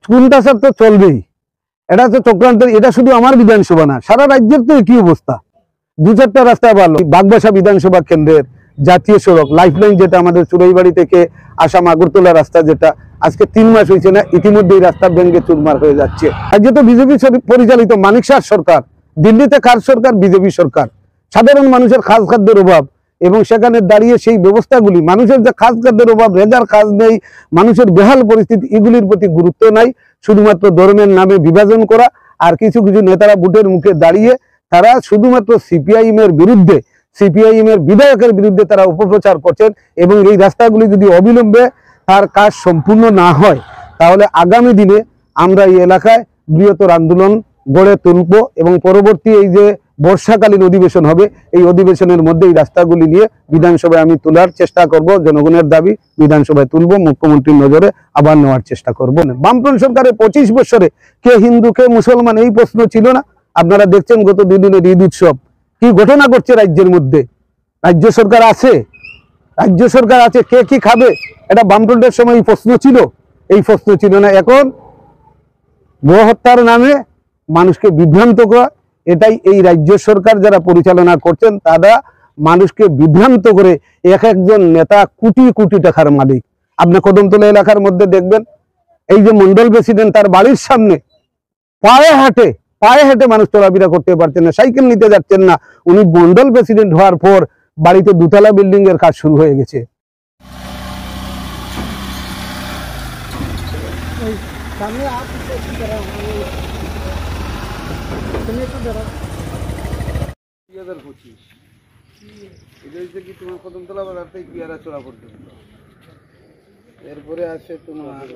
কোনটা তো চলবেই, এটা তো চক্রান্তের। এটা শুধু আমার বিধানসভা না, সারা রাজ্যের তো একই অবস্থা। 2-4টা রাস্তা ভালো, বাগবাসা বিধানসভা কেন্দ্রের জাতীয় সড়ক লাইফলাইন, যেটা আমাদের চুরাইবাড়ি থেকে আসাম আগরতলা রাস্তা, যেটা আজকে 3 মাস হয়েছে না, ইতিমধ্যে এই রাস্তা ভেঙে চুরমার হয়ে যাচ্ছে। রাজ্যে তো বিজেপি পরিচালিত মানিক শাহ সরকার, দিল্লিতে কার সরকার? বিজেপি সরকার। সাধারণ মানুষের খাস খাদ্যের অভাব, এবং সেখানে দাঁড়িয়ে সেই ব্যবস্থাগুলি, মানুষের যে খাস খাদ্যের অভাব, রেজার কাজ নেই, মানুষের বেহাল পরিস্থিতি, এগুলির প্রতি গুরুত্ব নাই। শুধুমাত্র ধর্মের নামে বিভাজন করা, আর কিছু কিছু নেতারা বুটের মুখে দাঁড়িয়ে তারা শুধুমাত্র সিপিআইএম এর বিরুদ্ধে, সিপিআইএম এর বিধায়কের বিরুদ্ধে তারা অপপ্রচার করছেন। এবং এই রাস্তাগুলি যদি অবিলম্বে তার কাজ সম্পূর্ণ না হয়, তাহলে আগামী দিনে আমরা এই এলাকায় বৃহত্তর আন্দোলন গড়ে তুলব, এবং পরবর্তী এই যে বর্ষাকালীন অধিবেশন হবে, এই অধিবেশনের মধ্যে এই রাস্তাগুলি নিয়ে বিধানসভায় আমি তোলার চেষ্টা করব। জনগণের দাবি বিধানসভায় তুলব, মুখ্যমন্ত্রীর নজরে আবার নেওয়ার চেষ্টা করব। বামফ্রন্ট সরকারের 25 বছরে কে হিন্দু কে মুসলমান এই প্রশ্ন ছিল না। আপনারা দেখছেন গত 2 দিনের ঈদ উৎসব কি ঘটনা করছে রাজ্যের মধ্যে। রাজ্য সরকার আছে, রাজ্য সরকার আছে, কে কি খাবে? এটা বামফ্রন্টের সময় এই প্রশ্ন ছিল? এই প্রশ্ন ছিল না। এখন গণহত্যার নামে মানুষকে বিভ্রান্ত করা, এটাই এই রাজ্য সরকার যারা পরিচালনা করছেন, তারা মানুষকে বিভ্রান্ত করে এক একজন নেতা কোটি কোটি টাকার মালিক। আপনি কদমতলা এলাকার মধ্যে দেখবেন, এই যে মন্ডল প্রেসিডেন্ট, তার বাড়ির সামনে পায়ে হেঁটে মানুষ চলাফেরা করতে পারছেন না, সাইকেল নিতে যাচ্ছেন না। উনি মন্ডল প্রেসিডেন্ট হওয়ার পর বাড়িতে 2তলা বিল্ডিং এর কাজ শুরু হয়ে গেছে। তোমার কদমতলা বাজার থেকে পিয়ারা চড়া পর্যন্ত, এরপরে আছে তোমার